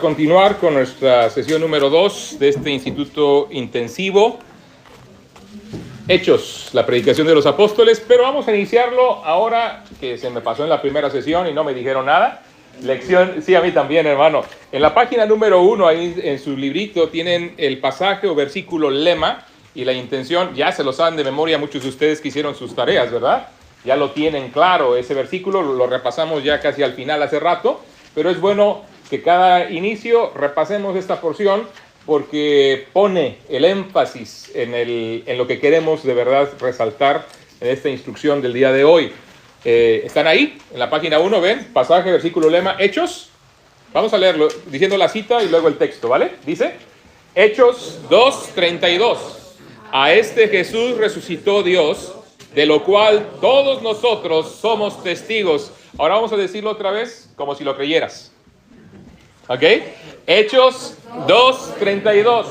Continuar con nuestra sesión número 2 de este instituto intensivo, Hechos, la predicación de los apóstoles, pero vamos a iniciarlo ahora que se me pasó en la primera sesión y no me dijeron nada. Lección, sí, a mí también, hermano. En la página número 1, ahí en su librito, tienen el pasaje o versículo lema y la intención, ya se lo saben de memoria muchos de ustedes que hicieron sus tareas, ¿verdad? Ya lo tienen claro, ese versículo lo repasamos ya casi al final hace rato, pero es bueno que cada inicio repasemos esta porción porque pone el énfasis en lo que queremos de verdad resaltar en esta instrucción del día de hoy. Están ahí, en la página 1, ven, pasaje, versículo, lema, Hechos. Vamos a leerlo diciendo la cita y luego el texto, ¿vale? Dice, Hechos 2:32. A este Jesús resucitó Dios, de lo cual todos nosotros somos testigos. Ahora vamos a decirlo otra vez, como si lo creyeras. ¿Ok? Hechos 2:32.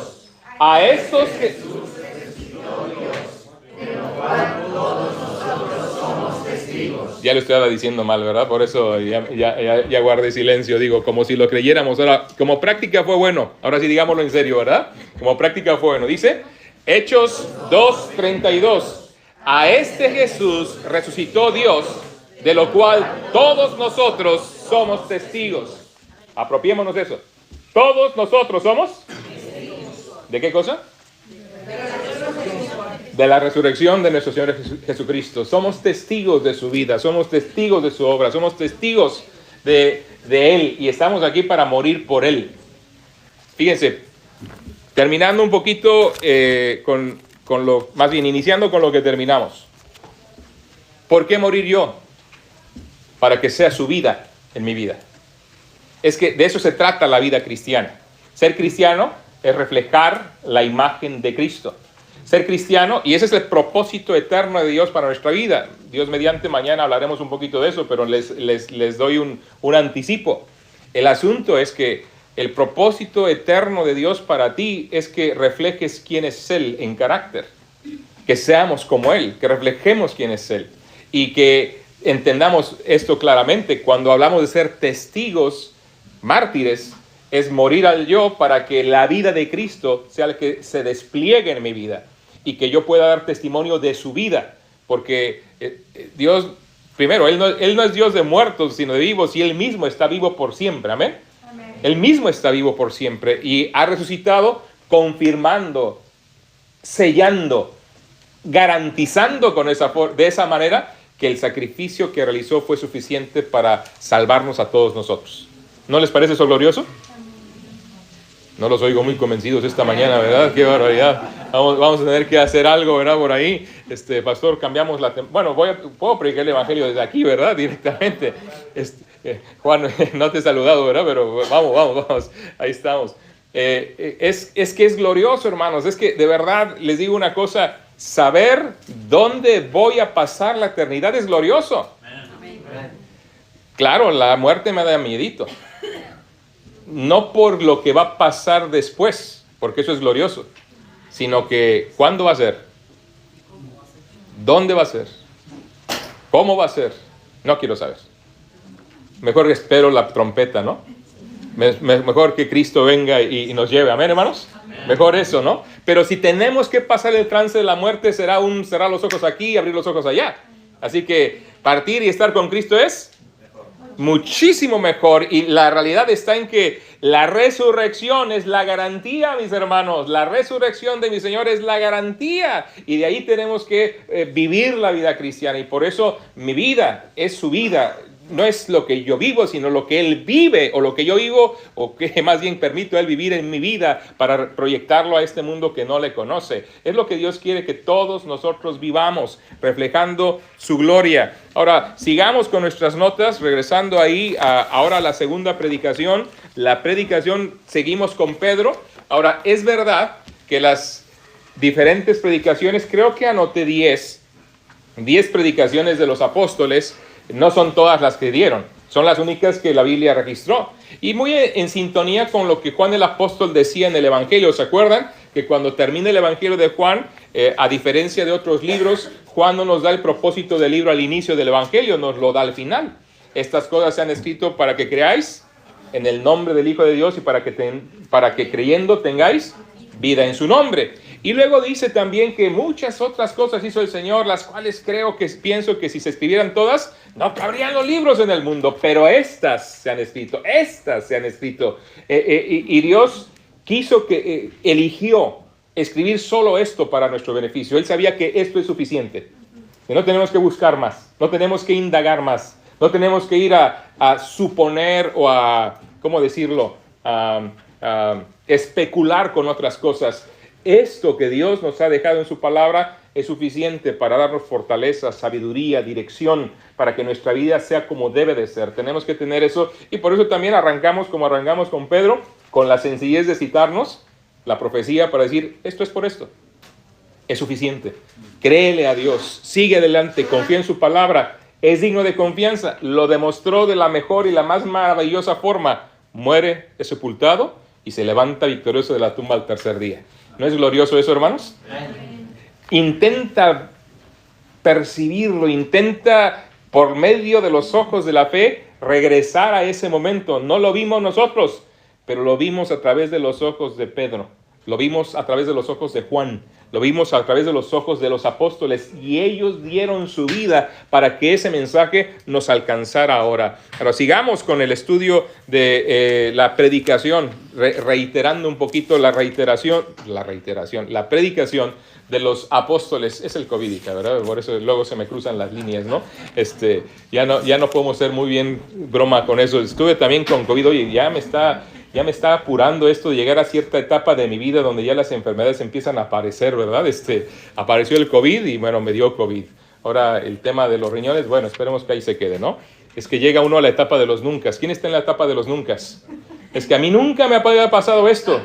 A estos Jesús resucitó Dios, de lo cual todos nosotros somos testigos. Ya lo estaba diciendo mal, ¿verdad? Por eso ya guardé silencio. Digo, como si lo creyéramos. Ahora, como práctica fue bueno. Ahora sí, digámoslo en serio, ¿verdad? Como práctica fue bueno. Dice, Hechos 2:32. A este Jesús resucitó Dios, de lo cual todos nosotros somos testigos. Apropiémonos de eso. Todos nosotros somos. ¿De qué cosa? De la resurrección de nuestro Señor Jesucristo. Somos testigos de su vida, somos testigos de su obra, somos testigos de Él y estamos aquí para morir por Él. Fíjense, terminando un poquito más bien iniciando con lo que terminamos. ¿Por qué morir yo? Para que sea su vida en mi vida. Es que de eso se trata la vida cristiana. Ser cristiano es reflejar la imagen de Cristo. Ser cristiano, y ese es el propósito eterno de Dios para nuestra vida. Dios mediante, mañana hablaremos un poquito de eso, pero les doy un anticipo. El asunto es que el propósito eterno de Dios para ti es que reflejes quién es Él en carácter. Que seamos como Él, que reflejemos quién es Él. Y que entendamos esto claramente. Cuando hablamos de ser testigos, mártires, es morir al yo para que la vida de Cristo sea la que se despliegue en mi vida y que yo pueda dar testimonio de su vida, porque Dios, primero, Él no es Dios de muertos, sino de vivos, y Él mismo está vivo por siempre, ¿amén? Amén. Él mismo está vivo por siempre y ha resucitado confirmando, sellando, garantizando de esa manera que el sacrificio que realizó fue suficiente para salvarnos a todos nosotros. ¿No les parece eso glorioso? No los oigo muy convencidos esta mañana, ¿verdad? ¡Qué barbaridad! Vamos a tener que hacer algo, ¿verdad? Por ahí. Pastor, cambiamos bueno, puedo predicar el evangelio desde aquí, ¿verdad? Directamente. Juan, no te he saludado, ¿verdad? Pero vamos. Ahí estamos. Es que es glorioso, hermanos. Es que, de verdad, les digo una cosa. Saber dónde voy a pasar la eternidad es glorioso. Claro, la muerte me da miedito. No por lo que va a pasar después, porque eso es glorioso, sino que ¿cuándo va a ser? ¿Dónde va a ser? ¿Cómo va a ser? No quiero saber. Mejor espero la trompeta, ¿no? Mejor que Cristo venga y nos lleve. ¿Amén, hermanos? Amén. Mejor eso, ¿no? Pero si tenemos que pasar el trance de la muerte, será cerrar los ojos aquí y abrir los ojos allá. Así que partir y estar con Cristo es muchísimo mejor, y la realidad está en que la resurrección es la garantía, mis hermanos. La resurrección de mi Señor es la garantía, y de ahí tenemos que vivir la vida cristiana, y por eso mi vida es su vida. No es lo que yo vivo, sino lo que Él vive, o lo que yo vivo, o que más bien permito a Él vivir en mi vida para proyectarlo a este mundo que no le conoce. Es lo que Dios quiere que todos nosotros vivamos, reflejando su gloria. Ahora, sigamos con nuestras notas, regresando ahí ahora a la segunda predicación. La predicación, seguimos con Pedro. Ahora, es verdad que las diferentes predicaciones, creo que anoté 10 predicaciones de los apóstoles. No son todas las que dieron, son las únicas que la Biblia registró. Y muy en sintonía con lo que Juan el apóstol decía en el Evangelio. ¿Se acuerdan? Que cuando termina el Evangelio de Juan, a diferencia de otros libros, Juan no nos da el propósito del libro al inicio del Evangelio, nos lo da al final. Estas cosas se han escrito para que creáis en el nombre del Hijo de Dios y para que creyendo tengáis vida en su nombre. Y luego dice también que muchas otras cosas hizo el Señor, las cuales pienso que si se escribieran todas, no cabrían los libros en el mundo, pero estas se han escrito. Y Dios eligió escribir solo esto para nuestro beneficio. Él sabía que esto es suficiente, que no tenemos que buscar más, no tenemos que indagar más, no tenemos que ir a suponer o a, ¿cómo decirlo?, a especular con otras cosas. Esto que Dios nos ha dejado en su palabra es suficiente para darnos fortaleza, sabiduría, dirección, para que nuestra vida sea como debe de ser. Tenemos que tener eso, y por eso también arrancamos como arrancamos con Pedro, con la sencillez de citarnos la profecía para decir, esto es por esto. Es suficiente. Créele a Dios, sigue adelante, confía en su palabra, es digno de confianza. Lo demostró de la mejor y la más maravillosa forma. Muere, es sepultado y se levanta victorioso de la tumba al tercer día. ¿No es glorioso eso, hermanos? Intenta percibirlo, intenta por medio de los ojos de la fe regresar a ese momento. No lo vimos nosotros, pero lo vimos a través de los ojos de Pedro, lo vimos a través de los ojos de Juan, lo vimos a través de los ojos de los apóstoles, y ellos dieron su vida para que ese mensaje nos alcanzara ahora. Pero sigamos con el estudio de la predicación, reiterando un poquito la predicación de los apóstoles. Es el COVID, ¿verdad? Por eso luego se me cruzan las líneas, ¿no? Ya no podemos ser muy bien broma con eso. Estuve también con COVID, oye, ya me está apurando esto de llegar a cierta etapa de mi vida donde ya las enfermedades empiezan a aparecer, ¿verdad? Apareció el COVID y bueno, me dio COVID. Ahora el tema de los riñones, bueno, esperemos que ahí se quede, ¿no? Es que llega uno a la etapa de los nuncas. ¿Quién está en la etapa de los nuncas? Es que a mí nunca me había pasado esto.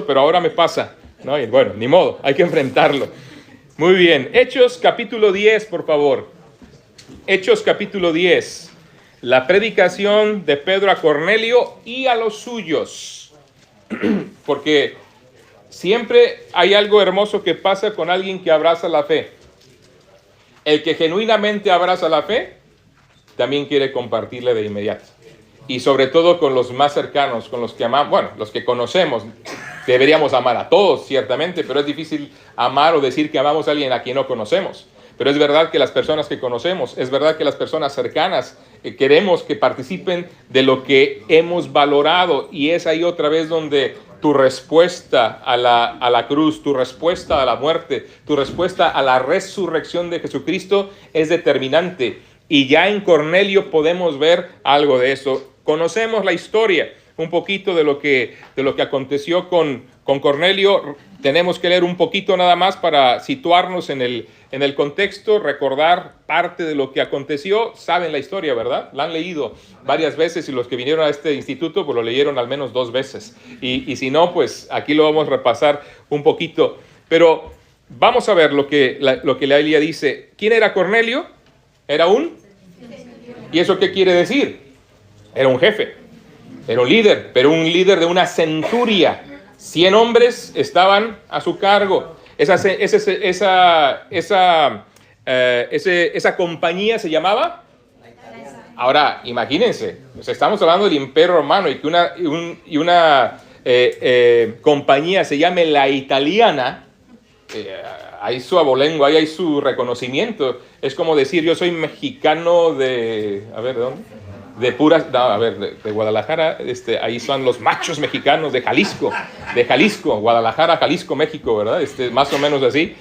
Pero ahora me pasa, ¿no? Y bueno, ni modo, hay que enfrentarlo. Muy bien, Hechos capítulo 10, por favor. Hechos capítulo 10. La predicación de Pedro a Cornelio y a los suyos. Porque siempre hay algo hermoso que pasa con alguien que abraza la fe. El que genuinamente abraza la fe, también quiere compartirla de inmediato. Y sobre todo con los más cercanos, con los que amamos, bueno, los que conocemos. Deberíamos amar a todos, ciertamente, pero es difícil amar o decir que amamos a alguien a quien no conocemos. Pero es verdad que las personas que conocemos, es verdad que las personas cercanas, queremos que participen de lo que hemos valorado, y es ahí otra vez donde tu respuesta a la cruz, tu respuesta a la muerte, tu respuesta a la resurrección de Jesucristo es determinante. Y ya en Cornelio podemos ver algo de eso. Conocemos la historia, un poquito de lo que aconteció con Cornelio. Tenemos que leer un poquito nada más para situarnos en el contexto, recordar parte de lo que aconteció. Saben la historia, ¿verdad? La han leído varias veces, y los que vinieron a este instituto pues lo leyeron al menos 2 veces. Y si no, pues aquí lo vamos a repasar un poquito. Pero vamos a ver lo que la Biblia dice. ¿Quién era Cornelio? Era ¿y eso qué quiere decir? Era un jefe, era un líder, pero un líder de una centuria. 100 hombres estaban a su cargo. Esa compañía se llamaba. Ahora, imagínense, estamos hablando del Imperio Romano, y que una compañía se llame la italiana. Hay su abolengo, ahí hay su reconocimiento. Es como decir, yo soy mexicano de... A ver, ¿de dónde? De Guadalajara. Ahí son los machos mexicanos de Jalisco, Guadalajara, Jalisco, México, ¿verdad? Más o menos así.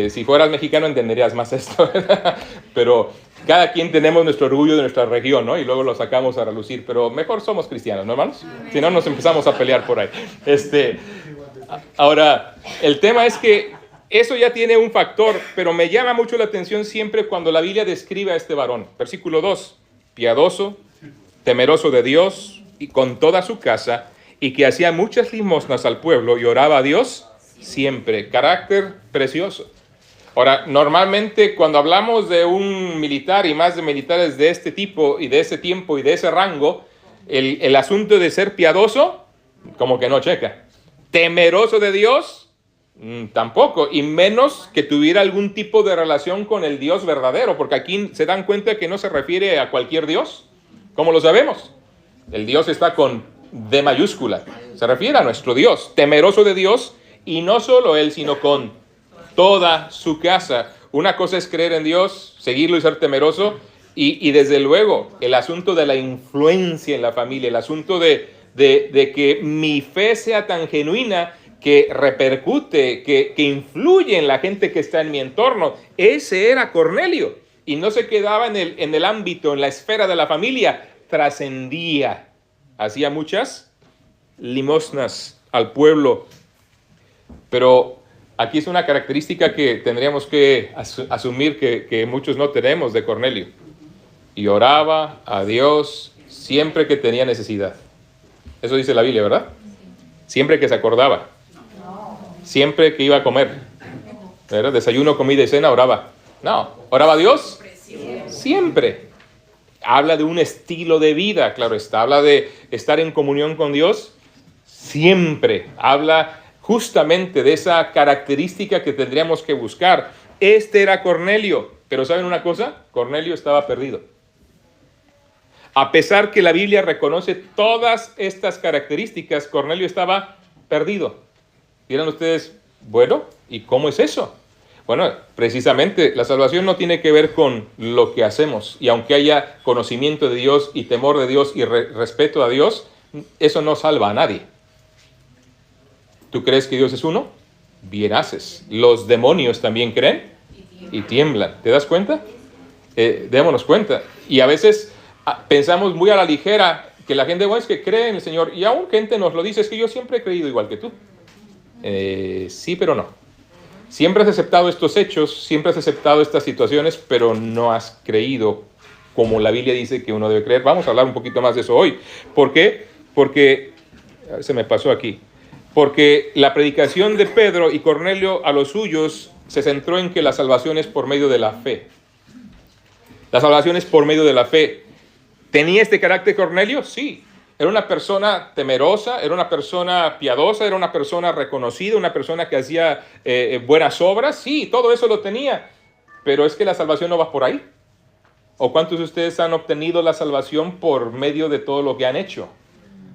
Si fueras mexicano entenderías más esto, ¿verdad? Pero cada quien tenemos nuestro orgullo de nuestra región, ¿no? Y luego lo sacamos a relucir. Pero mejor somos cristianos, ¿no, hermanos? Si no, nos empezamos a pelear por ahí. Ahora, el tema es que eso ya tiene un factor, pero me llama mucho la atención siempre cuando la Biblia describe a este varón. Versículo 2, piadoso, temeroso de Dios y con toda su casa, y que hacía muchas limosnas al pueblo y oraba a Dios siempre. Carácter precioso. Ahora, normalmente cuando hablamos de un militar, y más de militares de este tipo y de ese tiempo y de ese rango, el asunto de ser piadoso, como que no checa. Temeroso de Dios, tampoco, y menos que tuviera algún tipo de relación con el Dios verdadero, porque aquí se dan cuenta que no se refiere a cualquier Dios, ¿Cómo lo sabemos? El Dios está con D mayúscula. Se refiere a nuestro Dios, temeroso de Dios, y no solo él, sino con toda su casa. Una cosa es creer en Dios, seguirlo y ser temeroso, y desde luego el asunto de la influencia en la familia, el asunto de que mi fe sea tan genuina que repercute, que influye en la gente que está en mi entorno. Ese era Cornelio, y no se quedaba en el ámbito, en la esfera de la familia, trascendía, hacía muchas limosnas al pueblo. Pero aquí es una característica que tendríamos que asumir que muchos no tenemos de Cornelio. Y oraba a Dios siempre que tenía necesidad. Eso dice la Biblia, ¿verdad? Siempre que se acordaba. Siempre que iba a comer. ¿Verdad? Desayuno, comida y cena, oraba. No, ¿oraba a Dios? Siempre. Habla de un estilo de vida, claro está. Habla de estar en comunión con Dios siempre. Habla justamente de esa característica que tendríamos que buscar. Este era Cornelio. Pero ¿saben una cosa? Cornelio estaba perdido. A pesar que la Biblia reconoce todas estas características, Cornelio estaba perdido. Dirán ustedes, bueno, ¿y cómo es eso? Bueno, precisamente la salvación no tiene que ver con lo que hacemos. Y aunque haya conocimiento de Dios y temor de Dios y respeto a Dios, eso no salva a nadie. ¿Tú crees que Dios es uno? Bien haces. Los demonios también creen y tiemblan. ¿Te das cuenta? Démonos cuenta. Y a veces pensamos muy a la ligera que la gente, bueno, es que cree en el Señor. Y aún gente nos lo dice, es que yo siempre he creído igual que tú. Sí, pero no. Siempre has aceptado estos hechos, siempre has aceptado estas situaciones, pero no has creído como la Biblia dice que uno debe creer. Vamos a hablar un poquito más de eso hoy. ¿Por qué? Porque, se me pasó aquí, porque la predicación de Pedro y Cornelio a los suyos se centró en que la salvación es por medio de la fe. La salvación es por medio de la fe. ¿Tenía este carácter Cornelio? Sí. Era una persona temerosa, era una persona piadosa, era una persona reconocida, una persona que hacía buenas obras. Sí, todo eso lo tenía. Pero es que la salvación no va por ahí. ¿O cuántos de ustedes han obtenido la salvación por medio de todo lo que han hecho?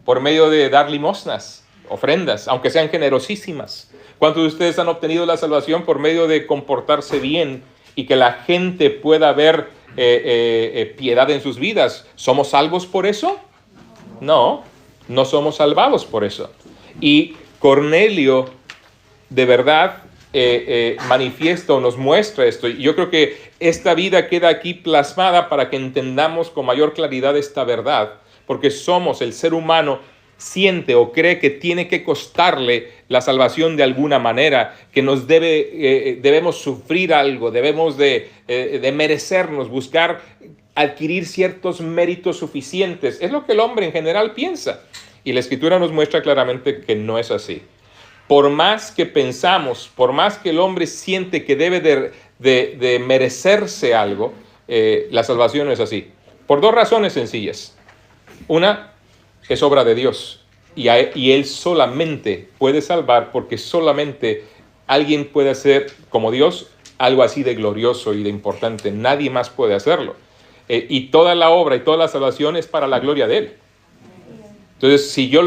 Por medio de dar limosnas, ofrendas, aunque sean generosísimas. ¿Cuántos de ustedes han obtenido la salvación por medio de comportarse bien y que la gente pueda ver piedad en sus vidas? ¿Somos salvos por eso? No, no somos salvados por eso. Y Cornelio de verdad manifiesta o nos muestra esto. Y yo creo que esta vida queda aquí plasmada para que entendamos con mayor claridad esta verdad, porque el ser humano siente o cree que tiene que costarle la salvación de alguna manera, que nos debemos sufrir algo, debemos de merecernos, buscar adquirir ciertos méritos suficientes. Es lo que el hombre en general piensa. Y la Escritura nos muestra claramente que no es así. Por más que pensamos, por más que el hombre siente que debe de merecerse algo, la salvación no es así. Por dos razones sencillas. Una, es obra de Dios. Y Él solamente puede salvar porque solamente alguien puede hacer como Dios algo así de glorioso y de importante. Nadie más puede hacerlo. Y toda la obra y toda la salvación es para la gloria de Él. Entonces, si yo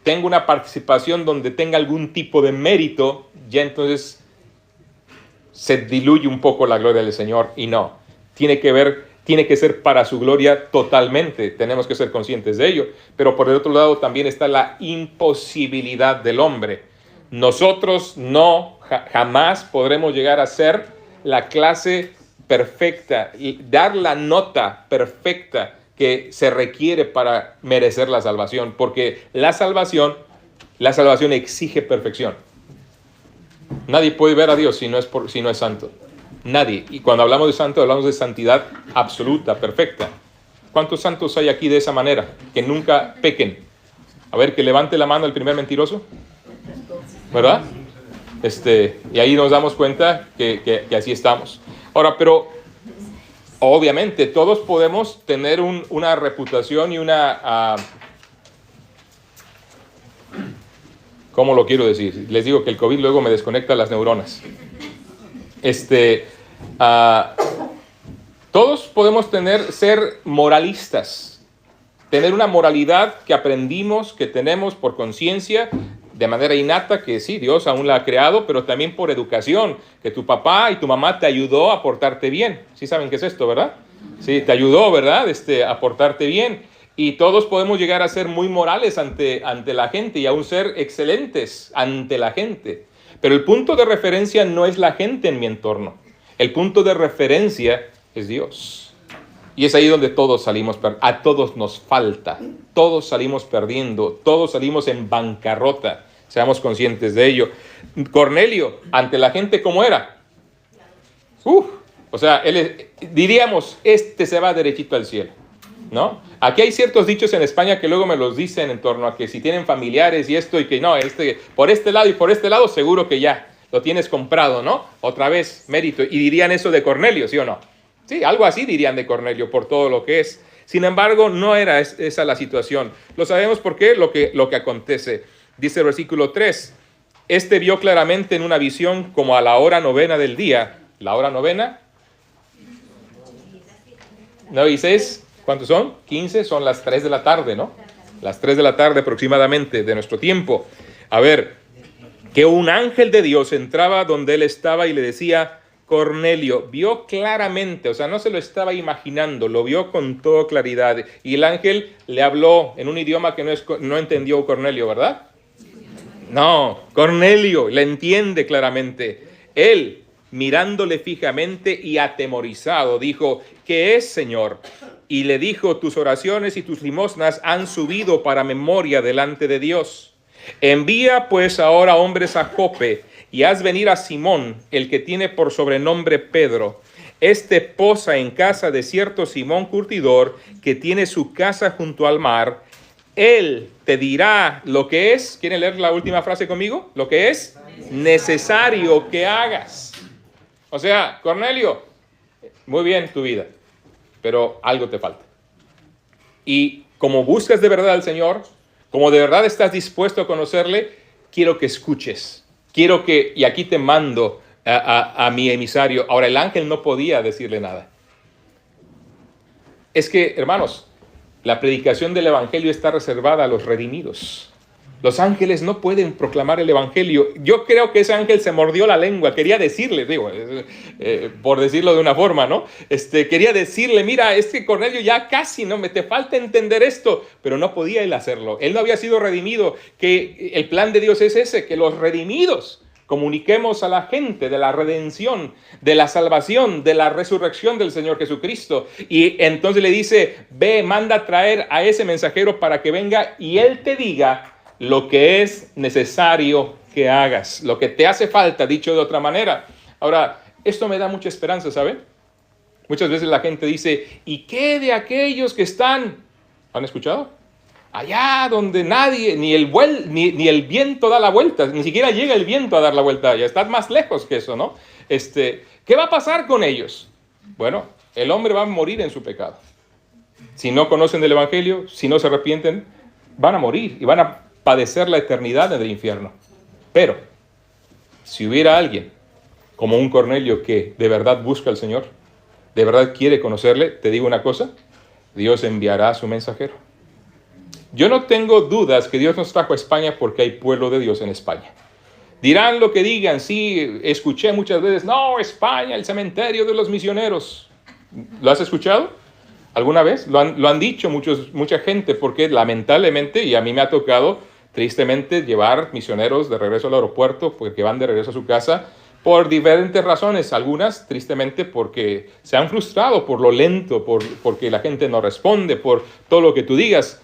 tengo una participación donde tenga algún tipo de mérito, ya entonces se diluye un poco la gloria del Señor. Y no, tiene que ser para su gloria totalmente. Tenemos que ser conscientes de ello. Pero por el otro lado también está la imposibilidad del hombre. Nosotros jamás podremos llegar a ser la clase perfecta y dar la nota perfecta que se requiere para merecer la salvación, porque la salvación exige perfección. Nadie puede ver a Dios si no es santo. Nadie. Y cuando hablamos de santo, hablamos de santidad absoluta, perfecta. ¿Cuántos santos hay aquí de esa manera? Que nunca pequen. A ver, que levante la mano el primer mentiroso. ¿Verdad? Y ahí nos damos cuenta que así estamos. Ahora, pero obviamente todos podemos tener una reputación y una... ¿cómo lo quiero decir? Les digo que el COVID luego me todos Todos podemos ser moralistas, tener una moralidad que aprendimos, que tenemos por conciencia, de manera innata, que sí, Dios aún la ha creado, pero también por educación, que tu papá y tu mamá te ayudó a portarte bien. ¿Sí saben qué es esto, verdad? Sí, te ayudó, ¿verdad? A portarte bien. Y todos podemos llegar a ser muy morales ante la gente y aún ser excelentes ante la gente. Pero el punto de referencia no es la gente en mi entorno. El punto de referencia es Dios. Y es ahí donde todos salimos, a todos nos falta. Todos salimos perdiendo, todos salimos en bancarrota. Seamos conscientes de ello. Cornelio, ante la gente, ¿cómo era? O sea, diríamos, se va derechito al cielo, ¿no? Aquí hay ciertos dichos en España que luego me los dicen en torno a que si tienen familiares y esto y que no, por este lado y por este lado seguro que ya lo tienes comprado, ¿no? Otra vez, mérito. Y dirían eso de Cornelio, ¿sí o no? Sí, algo así dirían de Cornelio por todo lo que es. Sin embargo, no era esa la situación. Lo sabemos por qué, lo que acontece. Dice el versículo 3, vio claramente en una visión como a la hora 9 del día. ¿La hora 9? 9 y 6, ¿cuántos son? 15, son las 3 de la tarde, ¿no? Las 3 de la tarde aproximadamente de nuestro tiempo. A ver, que un ángel de Dios entraba donde él estaba y le decía, Cornelio, vio claramente, o sea, no se lo estaba imaginando, lo vio con toda claridad. Y el ángel le habló en un idioma que no entendió Cornelio, ¿verdad? No, Cornelio le entiende claramente. Él, mirándole fijamente y atemorizado, dijo, ¿qué es, Señor? Y le dijo, tus oraciones y tus limosnas han subido para memoria delante de Dios. Envía pues ahora hombres a Jope y haz venir a Simón, el que tiene por sobrenombre Pedro. Posa en casa de cierto Simón curtidor, que tiene su casa junto al mar. Él te dirá lo que es, ¿quieren leer la última frase conmigo? Lo que es necesario que hagas. O sea, Cornelio, muy bien tu vida, pero algo te falta. Y como buscas de verdad al Señor, como de verdad estás dispuesto a conocerle, quiero que escuches. Y aquí te mando a mi emisario. Ahora, el ángel no podía decirle nada. Es que, hermanos, la predicación del evangelio está reservada a los redimidos. Los ángeles no pueden proclamar el evangelio. Yo creo que ese ángel se mordió la lengua. Quería decirle, por decirlo de una forma, ¿no? Quería decirle, mira, Cornelio ya casi, ¿no? Te falta entender esto. Pero no podía él hacerlo. Él no había sido redimido. Que el plan de Dios es ese, que los redimidos comuniquemos a la gente de la redención, de la salvación, de la resurrección del Señor Jesucristo. Y entonces le dice, ve, manda a traer a ese mensajero para que venga y él te diga lo que es necesario que hagas, lo que te hace falta, dicho de otra manera. Ahora, esto me da mucha esperanza, ¿saben? Muchas veces la gente dice, ¿y qué de aquellos que están? ¿Han escuchado? Allá donde nadie, ni el viento da la vuelta, ni siquiera llega el viento a dar la vuelta allá, están más lejos que eso, ¿no? ¿Qué va a pasar con ellos? Bueno, el hombre va a morir en su pecado. Si no conocen del evangelio, si no se arrepienten, van a morir y van a padecer la eternidad en el infierno. Pero, si hubiera alguien como un Cornelio que de verdad busca al Señor, de verdad quiere conocerle, te digo una cosa, Dios enviará a su mensajero. Yo no tengo dudas que Dios nos trajo a España porque hay pueblo de Dios en España. Dirán lo que digan, sí, escuché muchas veces, no, España, el cementerio de los misioneros. ¿Lo has escuchado alguna vez? Lo han dicho mucha gente, porque lamentablemente, y a mí me ha tocado tristemente llevar misioneros de regreso al aeropuerto, porque van de regreso a su casa, por diferentes razones, algunas tristemente porque se han frustrado por lo lento, porque la gente no responde, por todo lo que tú digas.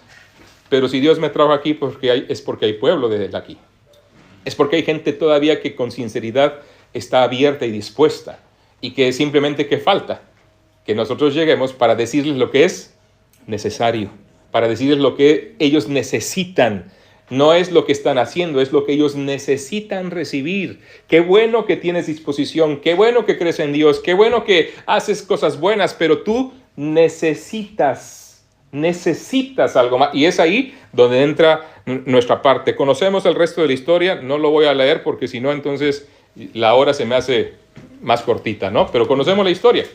Pero si Dios me trajo aquí es porque hay pueblo de aquí. Es porque hay gente todavía que con sinceridad está abierta y dispuesta. Y que simplemente que falta que nosotros lleguemos para decirles lo que es necesario. Para decirles lo que ellos necesitan. No es lo que están haciendo, es lo que ellos necesitan recibir. Qué bueno que tienes disposición, qué bueno que crees en Dios, qué bueno que haces cosas buenas, pero tú necesitas algo más. Y es ahí donde entra nuestra parte. Conocemos el resto de la historia, no lo voy a leer porque si no, entonces la hora se me hace más cortita, ¿no? Pero conocemos la historia.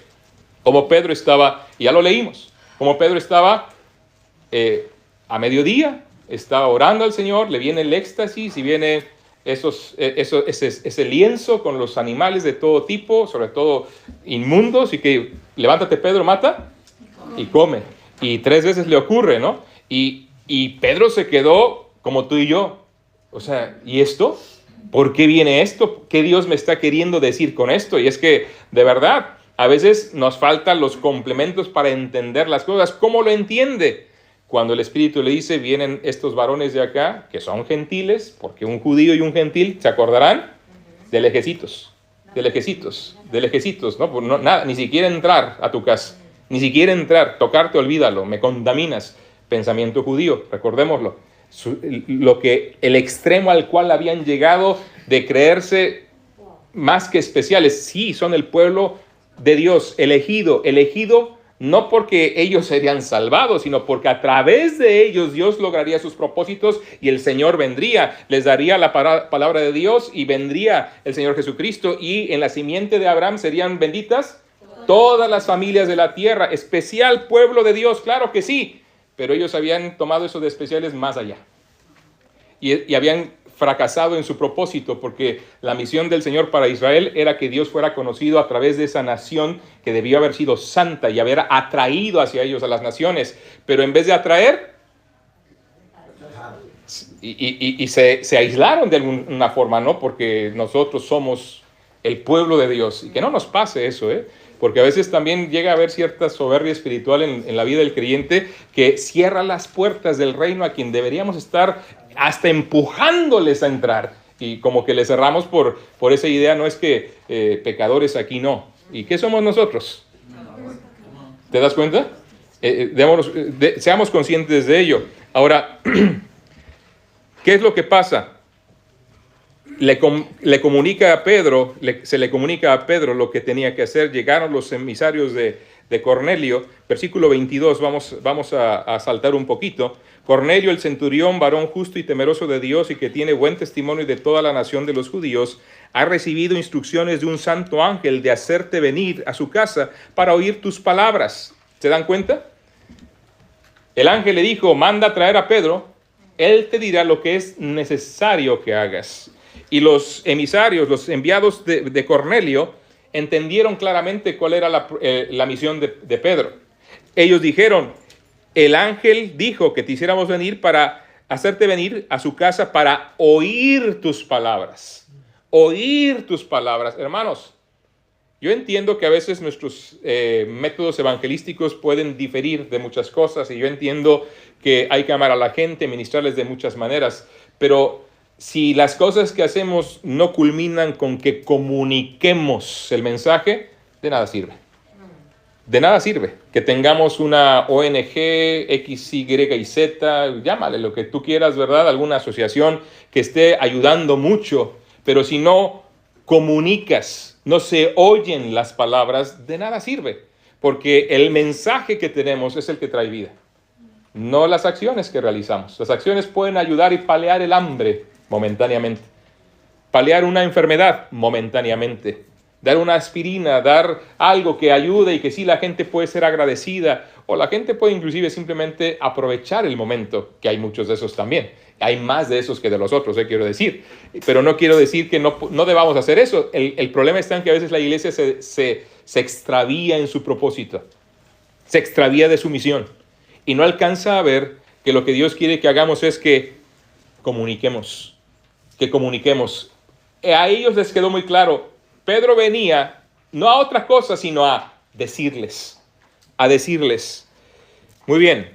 Como Pedro estaba, ya lo leímos, como Pedro estaba a mediodía, estaba orando al Señor, le viene el éxtasis y viene ese lienzo con los animales de todo tipo, sobre todo inmundos, y que levántate Pedro, mata y come. Y 3 veces le ocurre, ¿no? Y Pedro se quedó como tú y yo. O sea, ¿y esto? ¿Por qué viene esto? ¿Qué Dios me está queriendo decir con esto? Y es que, de verdad, a veces nos faltan los complementos para entender las cosas. ¿Cómo lo entiende? Cuando el Espíritu le dice, vienen estos varones de acá, que son gentiles, porque un judío y un gentil, ¿se acordarán? De lejecitos, ¿no? Pues no, nada, ni siquiera entrar a tu casa, ni siquiera entrar, tocarte, olvídalo, me contaminas. Pensamiento judío, recordémoslo. El extremo al cual habían llegado de creerse más que especiales. Sí, son el pueblo de Dios, elegido no porque ellos serían salvados, sino porque a través de ellos Dios lograría sus propósitos y el Señor vendría, les daría la palabra de Dios y vendría el Señor Jesucristo, y en la simiente de Abraham serían benditas todas las familias de la tierra. Especial pueblo de Dios, claro que sí, pero ellos habían tomado eso de especiales más allá y habían fracasado en su propósito, porque la misión del Señor para Israel era que Dios fuera conocido a través de esa nación que debió haber sido santa y haber atraído hacia ellos a las naciones, pero en vez de atraer, se aislaron de alguna forma, ¿no? Porque nosotros somos el pueblo de Dios, y que no nos pase eso, porque a veces también llega a haber cierta soberbia espiritual en la vida del creyente que cierra las puertas del reino a quien deberíamos estar hasta empujándoles a entrar, y como que le cerramos por esa idea. No es que pecadores aquí no. ¿Y qué somos nosotros? ¿Te das cuenta? Seamos conscientes de ello. Ahora, ¿qué es lo que pasa? Se le comunica a Pedro lo que tenía que hacer. Llegaron los emisarios de Cornelio. Versículo 22, vamos a saltar un poquito. Cornelio, el centurión, varón justo y temeroso de Dios y que tiene buen testimonio de toda la nación de los judíos, ha recibido instrucciones de un santo ángel de hacerte venir a su casa para oír tus palabras. ¿Se dan cuenta? El ángel le dijo, manda a traer a Pedro, él te dirá lo que es necesario que hagas. Y los emisarios, los enviados de Cornelio, entendieron claramente cuál era la misión de Pedro. Ellos dijeron, el ángel dijo que te hiciéramos venir para hacerte venir a su casa para oír tus palabras. Oír tus palabras. Hermanos, yo entiendo que a veces nuestros métodos evangelísticos pueden diferir de muchas cosas, y yo entiendo que hay que amar a la gente, ministrarles de muchas maneras, pero si las cosas que hacemos no culminan con que comuniquemos el mensaje, de nada sirve. De nada sirve que tengamos una ONG, X, Y y Z, llámale lo que tú quieras, ¿verdad? Alguna asociación que esté ayudando mucho, pero si no comunicas, no se oyen las palabras, de nada sirve, porque el mensaje que tenemos es el que trae vida, no las acciones que realizamos. Las acciones pueden ayudar y paliar el hambre momentáneamente, paliar una enfermedad momentáneamente, dar una aspirina, dar algo que ayude y que sí la gente puede ser agradecida, o la gente puede inclusive simplemente aprovechar el momento, que hay muchos de esos también. Hay más de esos que de los otros, quiero decir. Pero no quiero decir que no debamos hacer eso. El problema está en que a veces la iglesia se extravía en su propósito, se extravía de su misión y no alcanza a ver que lo que Dios quiere que hagamos es que comuniquemos, A ellos les quedó muy claro. Pedro venía no a otra cosa, sino a decirles. Muy bien,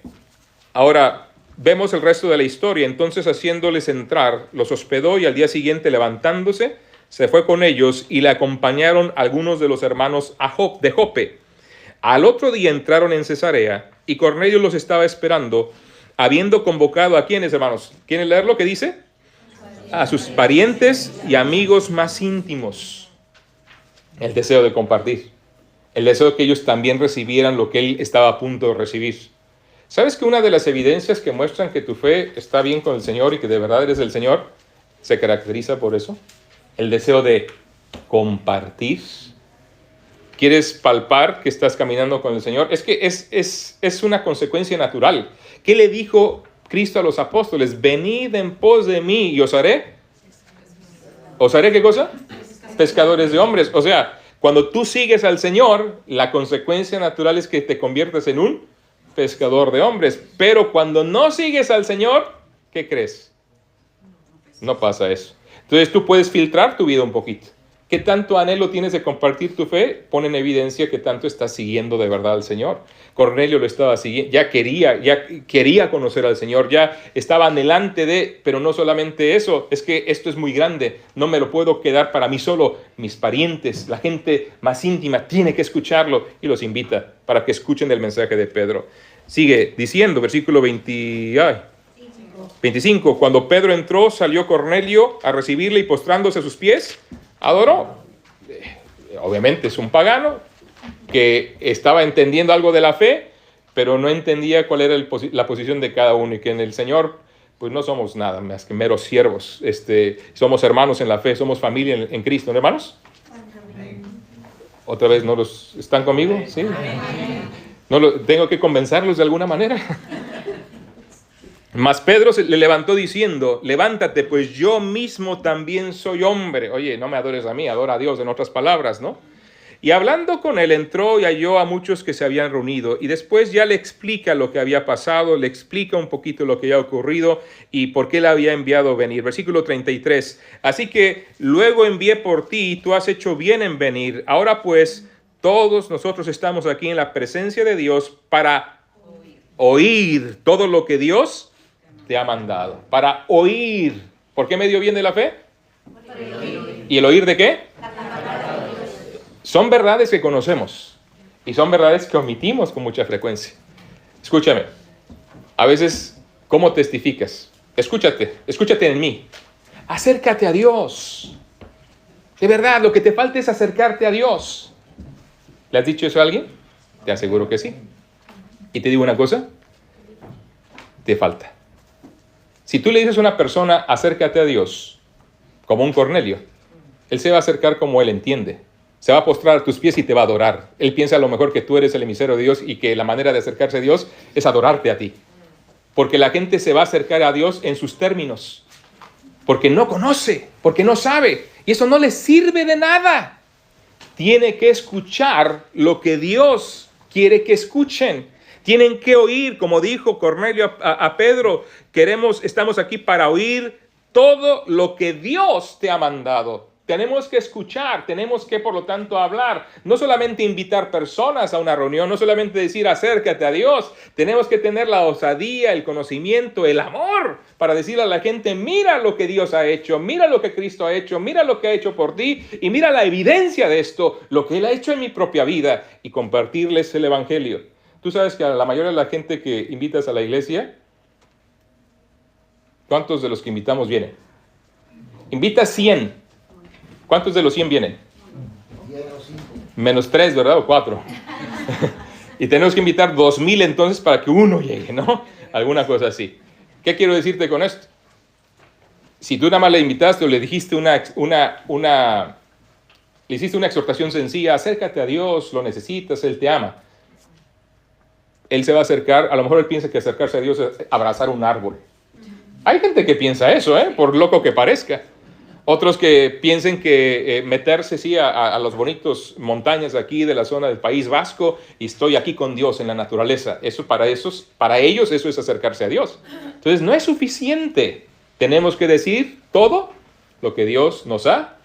ahora vemos el resto de la historia. Entonces, haciéndoles entrar, los hospedó, y al día siguiente, levantándose, se fue con ellos, y le acompañaron algunos de los hermanos de Jope. Al otro día entraron en Cesarea, y Cornelio los estaba esperando, habiendo convocado ¿a quiénes, hermanos? ¿Quieren leer lo que dice? A sus parientes y amigos más íntimos. El deseo de compartir, el deseo de que ellos también recibieran lo que él estaba a punto de recibir. ¿Sabes que una de las evidencias que muestran que tu fe está bien con el Señor y que de verdad eres del Señor se caracteriza por eso? El deseo de compartir. ¿Quieres palpar que estás caminando con el Señor? Es que es una consecuencia natural. ¿Qué le dijo Cristo a los apóstoles? Venid en pos de mí y os haré. ¿Os haré qué cosa? Pescadores de hombres. O sea, cuando tú sigues al Señor, la consecuencia natural es que te conviertes en un pescador de hombres. Pero cuando no sigues al Señor, ¿qué crees? No pasa eso. Entonces tú puedes filtrar tu vida un poquito. ¿Qué tanto anhelo tienes de compartir tu fe? Pone en evidencia que tanto estás siguiendo de verdad al Señor. Cornelio lo estaba siguiendo, ya quería conocer al Señor, ya estaba anhelante de, pero no solamente eso, es que esto es muy grande, no me lo puedo quedar para mí solo, mis parientes, la gente más íntima tiene que escucharlo, y los invita para que escuchen el mensaje de Pedro. Sigue diciendo, versículo 25, cuando Pedro entró, salió Cornelio a recibirle y postrándose a sus pies, adoró. Obviamente es un pagano que estaba entendiendo algo de la fe, pero no entendía cuál era la posición de cada uno, y que en el Señor pues no somos nada más que meros siervos. Somos hermanos en la fe, somos familia en Cristo, ¿no, hermanos? ¿Otra vez no los están conmigo? ¿Sí? ¿Tengo que convencerlos de alguna manera? Mas Pedro le levantó diciendo, levántate, pues yo mismo también soy hombre. Oye, no me adores a mí, adora a Dios, en otras palabras, ¿no? Y hablando con él, entró y halló a muchos que se habían reunido. Y después ya le explica lo que había pasado, le explica un poquito lo que había ocurrido y por qué le había enviado venir. Versículo 33. Así que luego envié por ti y tú has hecho bien en venir. Ahora pues, todos nosotros estamos aquí en la presencia de Dios para oír todo lo que Dios te ha mandado, para oír. ¿Por qué medio viene la fe? ¿Y el oír de qué? Son verdades que conocemos y son verdades que omitimos con mucha frecuencia. Escúchame, a veces, ¿cómo testificas? Escúchate en mí. Acércate a Dios. De verdad, lo que te falta es acercarte a Dios. ¿Le has dicho eso a alguien? Te aseguro que sí. Y te digo una cosa, te falta. Si tú le dices a una persona, acércate a Dios, como un Cornelio, él se va a acercar como él entiende. Se va a postrar a tus pies y te va a adorar. Él piensa a lo mejor que tú eres el emisario de Dios y que la manera de acercarse a Dios es adorarte a ti. Porque la gente se va a acercar a Dios en sus términos. Porque no conoce, porque no sabe. Y eso no le sirve de nada. Tiene que escuchar lo que Dios quiere que escuchen. Tienen que oír, como dijo Cornelio a Pedro, estamos aquí para oír todo lo que Dios te ha mandado. Tenemos que escuchar, tenemos que, por lo tanto, hablar. No solamente invitar personas a una reunión, no solamente decir acércate a Dios. Tenemos que tener la osadía, el conocimiento, el amor para decirle a la gente, mira lo que Dios ha hecho, mira lo que Cristo ha hecho, mira lo que ha hecho por ti y mira la evidencia de esto, lo que Él ha hecho en mi propia vida, y compartirles el evangelio. Tú sabes que a la mayoría de la gente que invitas a la iglesia, ¿cuántos de los que invitamos vienen? Invita 100. ¿Cuántos de los 100 vienen? Menos 3, ¿verdad? O 4. Y tenemos que invitar 2,000 entonces para que uno llegue, ¿no? Alguna cosa así. ¿Qué quiero decirte con esto? Si tú nada más le invitaste o le dijiste le hiciste una exhortación sencilla, acércate a Dios, lo necesitas, Él te ama. Él se va a acercar, a lo mejor él piensa que acercarse a Dios es abrazar un árbol. Hay gente que piensa eso, por loco que parezca. Otros que piensen que meterse a los bonitos montañas aquí de la zona del País Vasco y estoy aquí con Dios en la naturaleza. Para ellos eso es acercarse a Dios. Entonces no es suficiente. Tenemos que decir todo lo que Dios nos ha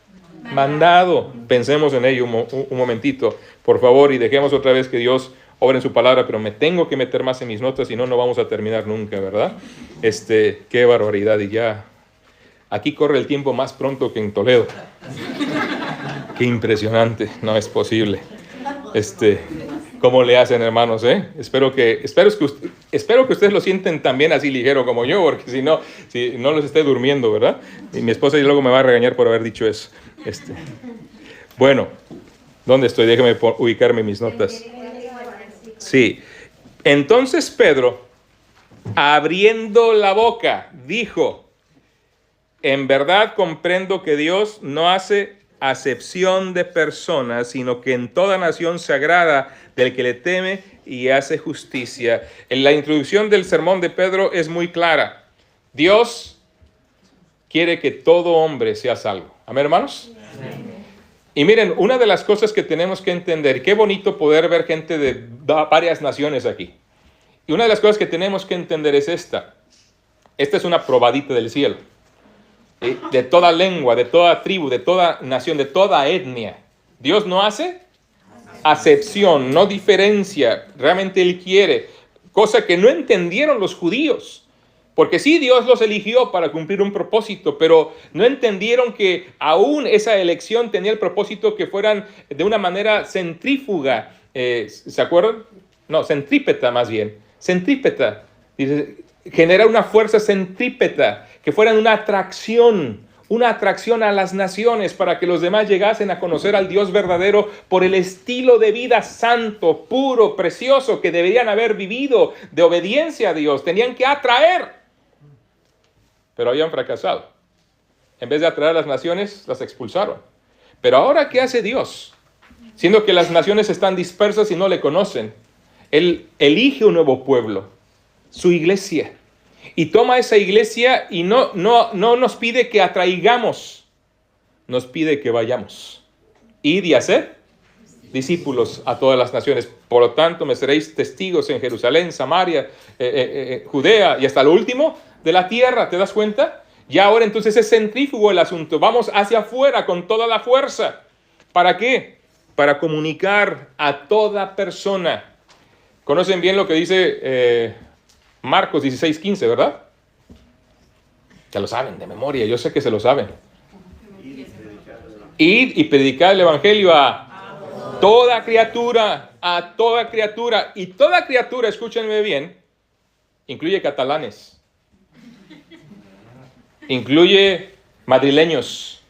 mandado. Pensemos en ello un momentito, por favor, y dejemos otra vez que Dios obra en su palabra, pero me tengo que meter más en mis notas, si no, no vamos a terminar nunca, ¿verdad? Qué barbaridad, y ya, aquí corre el tiempo más pronto que en Toledo. Qué impresionante, no es posible. ¿Cómo le hacen, hermanos, Espero que ustedes lo sienten también así ligero como yo, porque si no los esté durmiendo, ¿verdad? Y mi esposa y luego me va a regañar por haber dicho eso. Bueno, ¿dónde estoy? Déjeme ubicarme en mis notas. Sí. Entonces Pedro, abriendo la boca, dijo, en verdad comprendo que Dios no hace acepción de personas, sino que en toda nación se agrada del que le teme y hace justicia. En la introducción del sermón de Pedro es muy clara. Dios quiere que todo hombre sea salvo. ¿Amén, hermanos? Amén. Y miren, una de las cosas que tenemos que entender, qué bonito poder ver gente de varias naciones aquí. Y una de las cosas que tenemos que entender es esta. Esta es una probadita del cielo. De toda lengua, de toda tribu, de toda nación, de toda etnia. Dios no hace acepción, no diferencia. Realmente Él quiere. Cosa que no entendieron los judíos. Porque sí, Dios los eligió para cumplir un propósito, pero no entendieron que aún esa elección tenía el propósito que fueran de una manera centrífuga. ¿Se acuerdan? No, centrípeta más bien. Centrípeta. Genera una fuerza centrípeta, que fueran una atracción a las naciones para que los demás llegasen a conocer al Dios verdadero por el estilo de vida santo, puro, precioso que deberían haber vivido de obediencia a Dios. Tenían que atraer, pero habían fracasado. En vez de atraer a las naciones, las expulsaron. Pero ahora, ¿qué hace Dios? Siendo que las naciones están dispersas y no le conocen, Él elige un nuevo pueblo, su iglesia. Y toma esa iglesia y no nos pide que atraigamos, nos pide que vayamos. Id y hacer discípulos a todas las naciones. Por lo tanto, me seréis testigos en Jerusalén, Samaria, Judea y hasta lo último de la tierra. ¿Te das cuenta? Ya ahora entonces es centrífugo el asunto. Vamos hacia afuera con toda la fuerza. ¿Para qué? Para comunicar a toda persona. Conocen bien lo que dice Marcos 16:15, ¿verdad? Ya lo saben de memoria, yo sé que se lo saben. Id y predicar el evangelio a toda criatura, a toda criatura. Y toda criatura, escúchenme bien, incluye catalanes, incluye madrileños,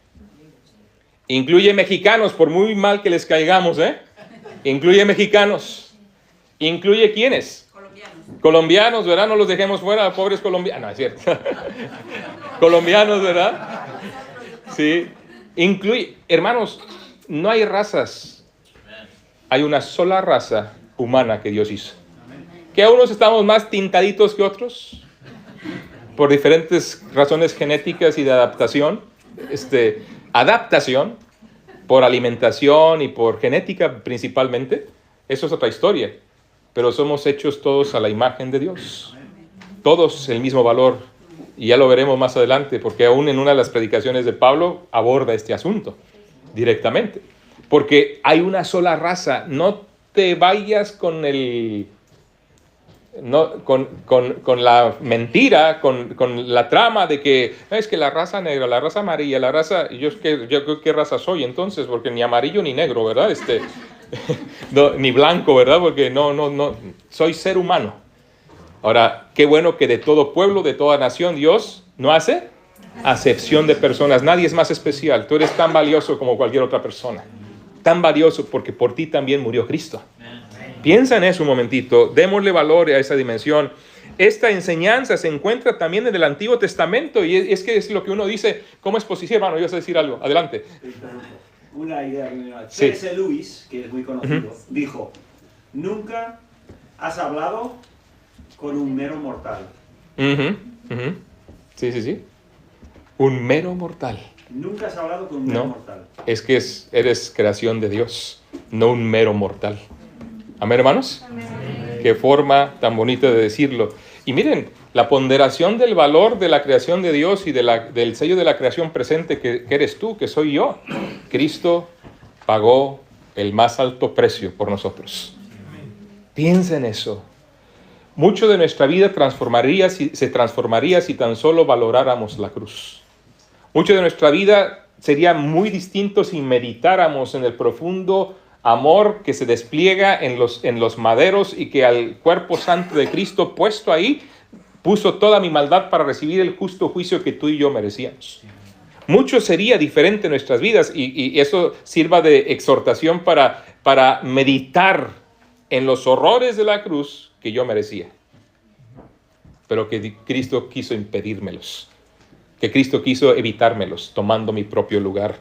incluye mexicanos, por muy mal que les caigamos, incluye mexicanos, incluye ¿quiénes? Colombianos, ¿verdad? No los dejemos fuera, pobres colombianos. No, es cierto. Colombianos, ¿verdad? Sí. Incluye, hermanos, no hay razas. Hay una sola raza humana que Dios hizo. Que a unos estamos más tintaditos que otros, por diferentes razones genéticas y de adaptación. Adaptación, por alimentación y por genética principalmente. Eso es otra historia. Pero somos hechos todos a la imagen de Dios. Todos el mismo valor. Y ya lo veremos más adelante, porque aún en una de las predicaciones de Pablo aborda este asunto directamente. Porque hay una sola raza. No te vayas con con la mentira, con la trama de que es que la raza negra, la raza amarilla, la raza... Yo ¿qué raza soy entonces? Porque ni amarillo ni negro, ¿verdad? No, ni blanco, ¿verdad? Porque no, soy ser humano. Ahora, qué bueno que de todo pueblo, de toda nación, Dios no hace acepción de personas. Nadie es más especial. Tú eres tan valioso como cualquier otra persona. Tan valioso porque por ti también murió Cristo. Piensa en eso un momentito. Démosle valor a esa dimensión. Esta enseñanza se encuentra también en el Antiguo Testamento y es que es lo que uno dice. ¿Cómo es posible, hermano? Yo sé decir algo. Adelante. Una idea. C.S. Lewis, que es muy conocido, dijo: nunca has hablado con un mero mortal. Sí. Un mero mortal. Nunca has hablado con un mero mortal. Es que eres creación de Dios, no un mero mortal. ¿Amén, hermanos? Amén. Qué forma tan bonita de decirlo. Y miren, la ponderación del valor de la creación de Dios y del sello de la creación presente que eres tú, que soy yo. Cristo pagó el más alto precio por nosotros. Piensa en eso. Mucho de nuestra vida se transformaría si tan solo valoráramos la cruz. Mucho de nuestra vida sería muy distinto si meditáramos en el profundo amor que se despliega en los maderos y que al cuerpo santo de Cristo puesto ahí, puso toda mi maldad para recibir el justo juicio que tú y yo merecíamos. Mucho sería diferente en nuestras vidas y eso sirva de exhortación para meditar en los horrores de la cruz que yo merecía. Pero que Cristo quiso impedírmelos. Que Cristo quiso evitármelos, tomando mi propio lugar.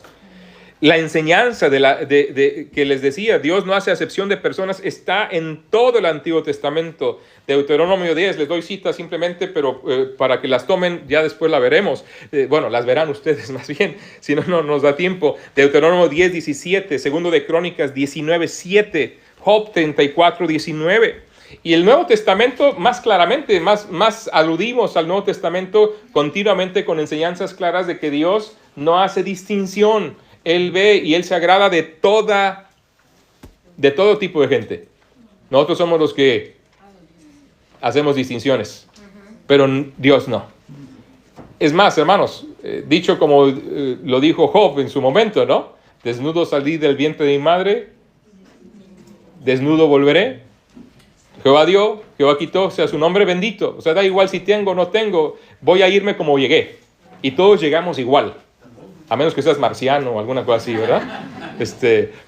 La enseñanza que les decía, Dios no hace acepción de personas, está en todo el Antiguo Testamento. Deuteronomio 10, les doy citas simplemente, pero para que las tomen, ya después la veremos. Bueno, las verán ustedes más bien, si no, no nos da tiempo. Deuteronomio 10, 17, segundo de Crónicas 19, 7, Job 34, 19. Y el Nuevo Testamento, más claramente, más aludimos al Nuevo Testamento continuamente con enseñanzas claras de que Dios no hace distinción. Él ve y Él se agrada de todo tipo de gente. Nosotros somos los que hacemos distinciones, pero Dios no. Es más, hermanos, dicho como lo dijo Job en su momento, ¿no? Desnudo salí del vientre de mi madre, desnudo volveré. Jehová dio, Jehová quitó, sea su nombre bendito. O sea, da igual si tengo o no tengo, voy a irme como llegué. Y todos llegamos igual. A menos que seas marciano o alguna cosa así, ¿verdad?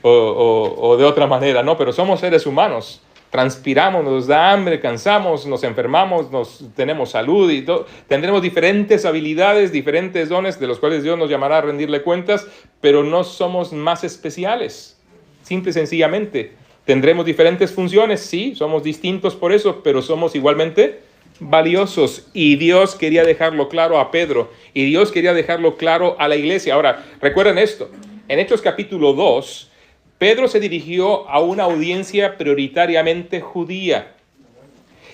O de otra manera, ¿no? Pero somos seres humanos. Transpiramos, nos da hambre, cansamos, nos enfermamos, tenemos salud y tendremos diferentes habilidades, diferentes dones de los cuales Dios nos llamará a rendirle cuentas, pero no somos más especiales. Simple y sencillamente. Tendremos diferentes funciones, sí, somos distintos por eso, pero somos igualmente valiosos. Y Dios quería dejarlo claro a Pedro, y Dios quería dejarlo claro a la iglesia. Ahora, recuerden esto, en Hechos capítulo 2, Pedro se dirigió a una audiencia prioritariamente judía.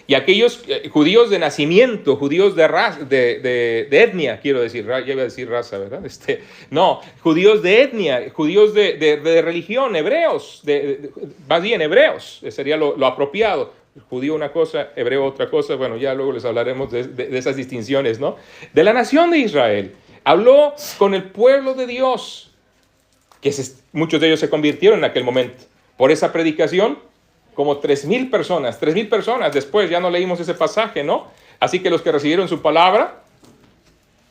Y aquellos judíos de nacimiento, judíos de etnia, quiero decir, ya iba a decir raza, ¿verdad? No, judíos de etnia, judíos de religión, hebreos, más bien hebreos, sería lo apropiado. Judío una cosa, hebreo otra cosa, bueno, ya luego les hablaremos de esas distinciones, ¿no? De la nación de Israel. Habló con el pueblo de Dios, que muchos de ellos se convirtieron en aquel momento. Por esa predicación, como 3,000 personas, 3,000 personas, después ya no leímos ese pasaje, ¿no? Así que los que recibieron su palabra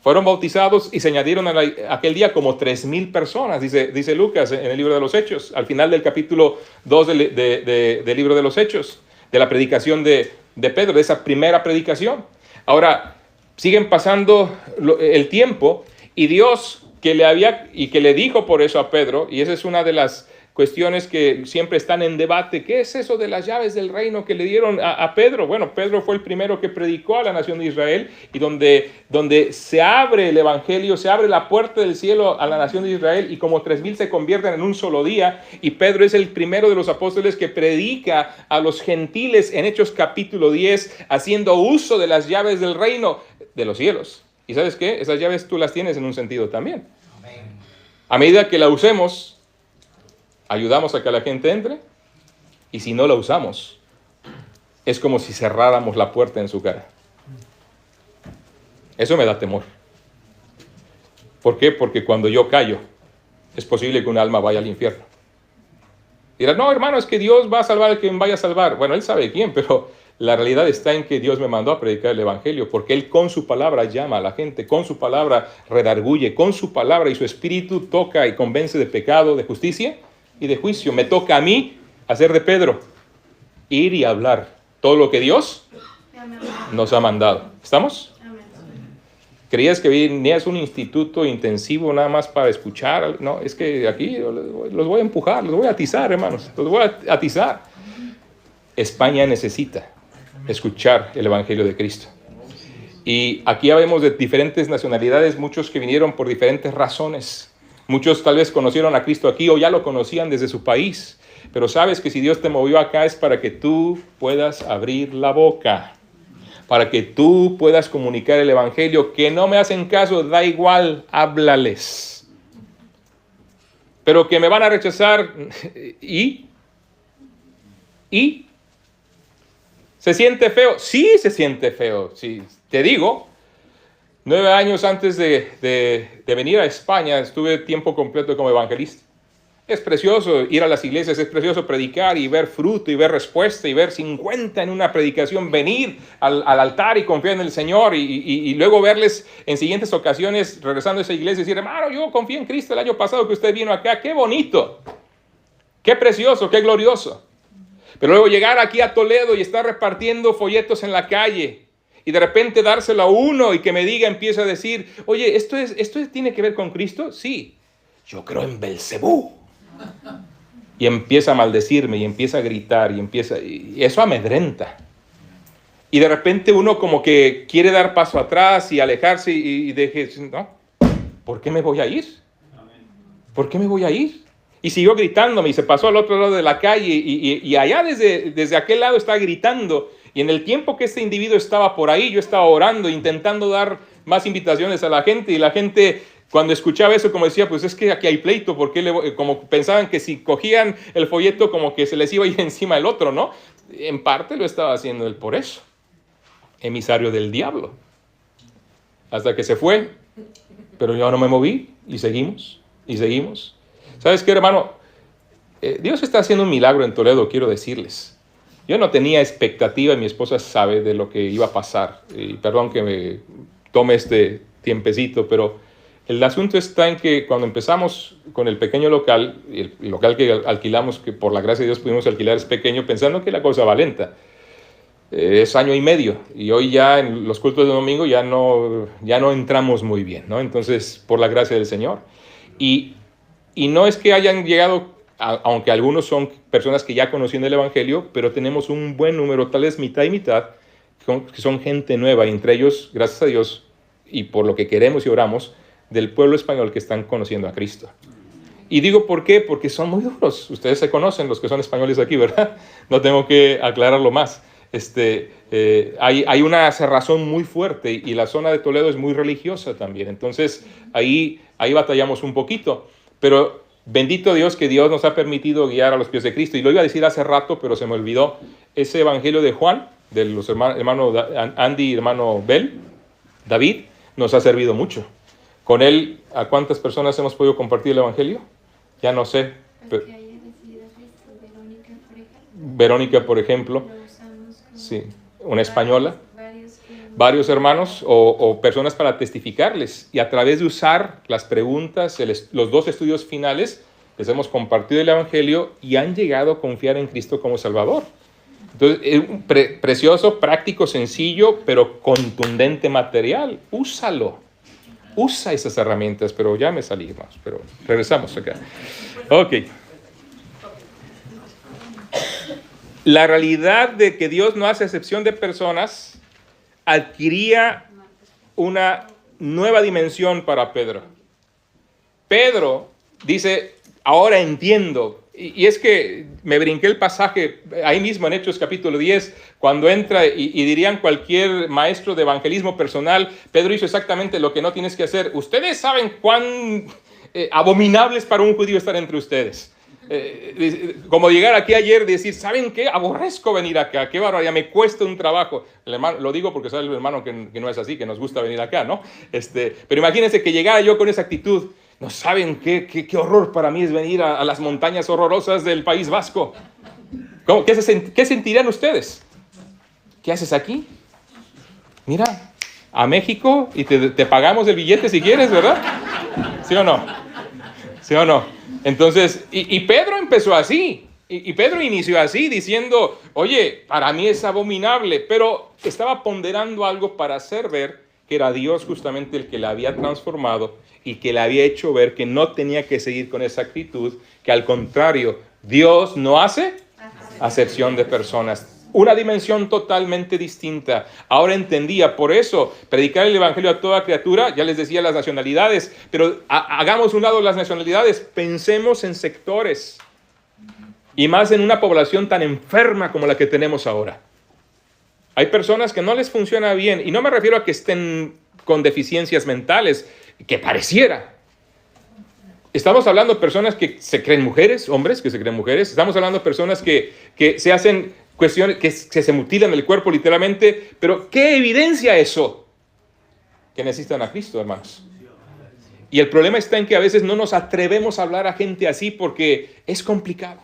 fueron bautizados y se añadieron aquel día como 3,000 personas, dice Lucas en el libro de los Hechos, al final del capítulo 2 del libro de los Hechos, de la predicación de Pedro, de esa primera predicación. Ahora, siguen pasando el tiempo y Dios que le dijo por eso a Pedro, y esa es una de las cuestiones que siempre están en debate. ¿Qué es eso de las llaves del reino que le dieron a Pedro? Bueno, Pedro fue el primero que predicó a la nación de Israel y donde se abre el evangelio, se abre la puerta del cielo a la nación de Israel y como 3,000 se convierten en un solo día. Y Pedro es el primero de los apóstoles que predica a los gentiles en Hechos capítulo 10, haciendo uso de las llaves del reino de los cielos. ¿Y sabes qué? Esas llaves tú las tienes en un sentido también. A medida que la usemos, ayudamos a que la gente entre, y si no la usamos, es como si cerráramos la puerta en su cara. Eso me da temor. ¿Por qué? Porque cuando yo callo, es posible que un alma vaya al infierno. Dirás, no, hermano, es que Dios va a salvar a quien vaya a salvar. Bueno, Él sabe quién, pero la realidad está en que Dios me mandó a predicar el evangelio, porque Él con su palabra llama a la gente, con su palabra redarguye, con su palabra y su espíritu toca y convence de pecado, de justicia y de juicio. Me toca a mí hacer de Pedro, ir y hablar todo lo que Dios nos ha mandado. ¿Estamos? ¿Creías que venías a un instituto intensivo nada más para escuchar? No, es que aquí los voy a empujar, los voy a atizar, hermanos, los voy a atizar. España necesita escuchar el evangelio de Cristo. Y aquí habemos de diferentes nacionalidades, muchos que vinieron por diferentes razones. Muchos tal vez conocieron a Cristo aquí o ya lo conocían desde su país. Pero sabes que si Dios te movió acá es para que tú puedas abrir la boca, para que tú puedas comunicar el evangelio. Que no me hacen caso, da igual, háblales. Pero que me van a rechazar y ¿se siente feo? Sí, se siente feo. Sí, te digo, 9 años antes de venir a España, estuve tiempo completo como evangelista. Es precioso ir a las iglesias, es precioso predicar y ver fruto y ver respuesta y ver 50 en una predicación, venir al altar y confiar en el Señor y luego verles en siguientes ocasiones regresando a esa iglesia y decir, hermano, yo confié en Cristo el año pasado que usted vino acá, qué bonito, qué precioso, qué glorioso. Pero luego llegar aquí a Toledo y estar repartiendo folletos en la calle y de repente dárselo a uno y que me diga, empieza a decir, oye, ¿esto tiene que ver con Cristo? Sí. yo creo en Belcebú. Y empieza a maldecirme y empieza a gritar y eso amedrenta. Y de repente uno como que quiere dar paso atrás y alejarse y deje, no, ¿por qué me voy a ir? ¿Por qué me voy a ir? Y siguió gritándome y se pasó al otro lado de la calle y allá desde aquel lado estaba gritando. Y en el tiempo que este individuo estaba por ahí, yo estaba orando, intentando dar más invitaciones a la gente. Y la gente, cuando escuchaba eso, como decía, pues es que aquí hay pleito. Porque como pensaban que si cogían el folleto, como que se les iba a ir encima el otro, ¿no? En parte lo estaba haciendo él por eso. Emisario del diablo. Hasta que se fue. Pero yo no me moví y seguimos. Y seguimos. ¿Sabes qué, hermano? Dios está haciendo un milagro en Toledo, quiero decirles. Yo no tenía expectativa, y mi esposa sabe de lo que iba a pasar. Y perdón que me tome este tiempecito, pero el asunto está en que cuando empezamos con el pequeño local, el local que alquilamos, que por la gracia de Dios pudimos alquilar, es pequeño, pensando que la cosa va lenta. Es año y medio, y hoy ya en los cultos de domingo ya no entramos muy bien, ¿no? Entonces, por la gracia del Señor. Y no es que hayan llegado, aunque algunos son personas que ya conocían el Evangelio, pero tenemos un buen número, tal vez mitad y mitad, que son gente nueva, y entre ellos, gracias a Dios, y por lo que queremos y oramos, del pueblo español que están conociendo a Cristo. Y digo, ¿por qué? Porque son muy duros. Ustedes se conocen, los que son españoles aquí, ¿verdad? No tengo que aclararlo más. Hay una cerrazón muy fuerte y la zona de Toledo es muy religiosa también. Entonces, ahí batallamos un poquito. Pero bendito Dios que Dios nos ha permitido guiar a los pies de Cristo. Y lo iba a decir hace rato, pero se me olvidó. Ese evangelio de Juan, de los hermanos Andy y hermano David, nos ha servido mucho. Con él, ¿a cuántas personas hemos podido compartir el evangelio? Ya no sé. Verónica, por ejemplo. Sí, una española. Varios hermanos o personas para testificarles. Y a través de usar las preguntas, los 2 estudios finales, les hemos compartido el evangelio y han llegado a confiar en Cristo como Salvador. Entonces, es precioso, práctico, sencillo, pero contundente material. Úsalo. Usa esas herramientas, pero ya me salí más. Pero regresamos acá. Ok. La realidad de que Dios no hace excepción de personas adquiría una nueva dimensión para Pedro. Pedro dice, ahora entiendo. Y es que me brinqué el pasaje ahí mismo en Hechos capítulo 10, cuando entra y dirían cualquier maestro de evangelismo personal, Pedro hizo exactamente lo que no tienes que hacer. Ustedes saben cuán abominable es para un judío estar entre ustedes. Como llegar aquí ayer y decir, ¿saben qué? Aborrezco venir acá, qué barbaridad, me cuesta un trabajo. El hermano, lo digo porque sabe el hermano que no es así, que nos gusta venir acá, ¿no? Pero imagínense que llegara yo con esa actitud. No saben qué horror para mí es venir a las montañas horrorosas del País Vasco. ¿Qué sentirían ustedes? ¿Qué haces aquí? Mira, a México y te pagamos el billete si quieres, ¿verdad? ¿Sí o no? ¿Sí o no? Entonces, y Pedro empezó así. Y Pedro inició así, diciendo, oye, para mí es abominable, pero estaba ponderando algo para hacer ver que era Dios justamente el que la había transformado y que le había hecho ver que no tenía que seguir con esa actitud, que al contrario, Dios no hace acepción de personas. Una dimensión totalmente distinta. Ahora entendía, por eso, predicar el evangelio a toda criatura, ya les decía las nacionalidades, pero hagamos un lado las nacionalidades, pensemos en sectores, y más en una población tan enferma como la que tenemos ahora. Hay personas que no les funciona bien, y no me refiero a que estén con deficiencias mentales, que pareciera. Estamos hablando de personas que se creen mujeres, hombres que se creen mujeres. Estamos hablando de personas que se hacen cuestiones, que se mutilan el cuerpo literalmente. Pero ¿qué evidencia eso? Que necesitan a Cristo, hermanos. Y el problema está en que a veces no nos atrevemos a hablar a gente así porque es complicado.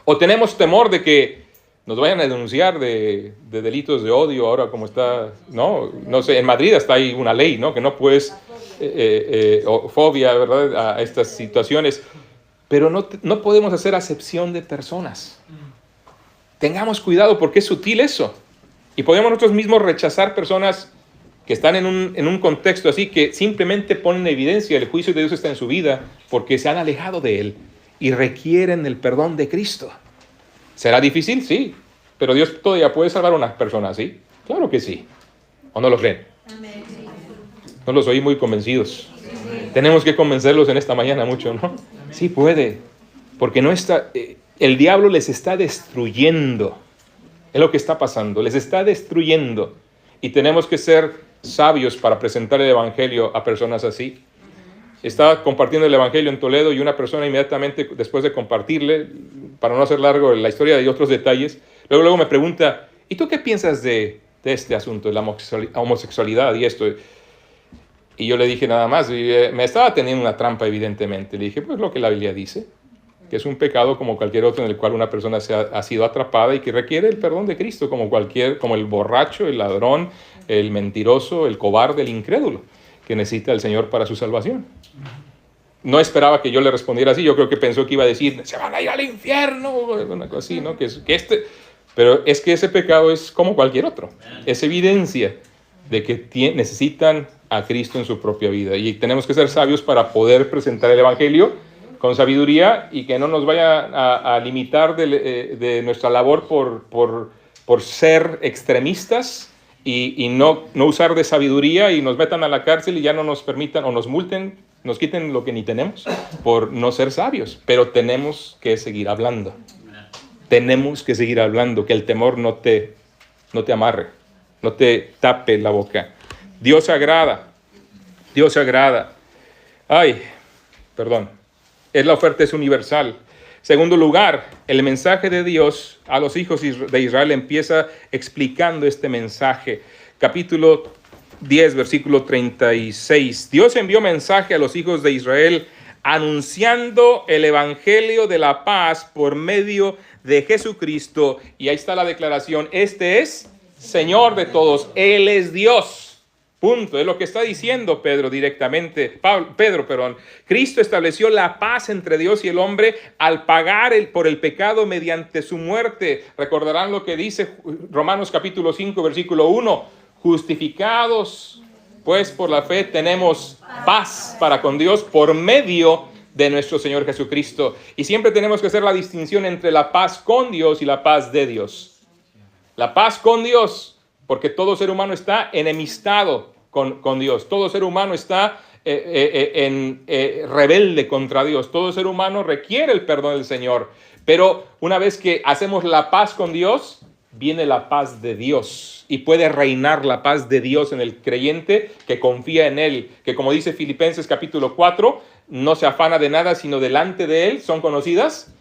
O tenemos temor de que nos vayan a denunciar de delitos de odio ahora como está, no sé, en Madrid hasta hay una ley, ¿no? Que no puedes, fobia, ¿verdad? A estas situaciones, pero no podemos hacer acepción de personas. Tengamos cuidado porque es sutil eso. Y podemos nosotros mismos rechazar personas que están en un contexto así, que simplemente ponen en evidencia el juicio de Dios está en su vida porque se han alejado de Él y requieren el perdón de Cristo. ¿Será difícil? Sí. Pero Dios todavía puede salvar a una persona así. Claro que sí. ¿O no lo creen? No los oí muy convencidos. Tenemos que convencerlos en esta mañana mucho, ¿no? Sí puede. Porque no está, el diablo les está destruyendo. Es lo que está pasando. Les está destruyendo. Y tenemos que ser sabios para presentar el evangelio a personas así. Estaba compartiendo el evangelio en Toledo y una persona inmediatamente después de compartirle, para no hacer largo la historia y otros detalles, luego me pregunta, ¿y tú qué piensas de este asunto, de la homosexualidad y esto? Y yo le dije nada más, me estaba teniendo una trampa evidentemente. Le dije, pues lo que la Biblia dice, que es un pecado como cualquier otro en el cual una persona ha sido atrapada y que requiere el perdón de Cristo, como el borracho, el ladrón, el mentiroso, el cobarde, el incrédulo, que necesita al Señor para su salvación. No esperaba que yo le respondiera así. Yo creo que pensó que iba a decir, se van a ir al infierno, una cosa así, ¿no? Pero es que ese pecado es como cualquier otro. Es evidencia de que necesitan a Cristo en su propia vida. Y tenemos que ser sabios para poder presentar el evangelio con sabiduría y que no nos vaya a limitar de nuestra labor por ser extremistas y no usar de sabiduría y nos metan a la cárcel y ya no nos permitan o nos multen, nos quiten lo que ni tenemos por no ser sabios. Pero tenemos que seguir hablando. Tenemos que seguir hablando, que el temor no te amarre, no te tape la boca. Dios agrada. Dios agrada. La oferta es universal. Segundo lugar, el mensaje de Dios a los hijos de Israel empieza explicando este mensaje. Capítulo 10, versículo 36. Dios envió mensaje a los hijos de Israel anunciando el evangelio de la paz por medio de Jesucristo. Y ahí está la declaración. Este es Señor de todos. Él es Dios. Punto. Es lo que está diciendo Pedro directamente. Cristo estableció la paz entre Dios y el hombre al pagar por el pecado mediante su muerte. Recordarán lo que dice Romanos capítulo 5, versículo 1. Justificados, pues por la fe tenemos paz para con Dios por medio de nuestro Señor Jesucristo. Y siempre tenemos que hacer la distinción entre la paz con Dios y la paz de Dios. La paz con Dios, porque todo ser humano está enemistado con Dios. Todo ser humano está rebelde contra Dios. Todo ser humano requiere el perdón del Señor. Pero una vez que hacemos la paz con Dios, viene la paz de Dios. Y puede reinar la paz de Dios en el creyente que confía en Él. Que como dice Filipenses capítulo 4, no se afana de nada, sino delante de Él son conocidas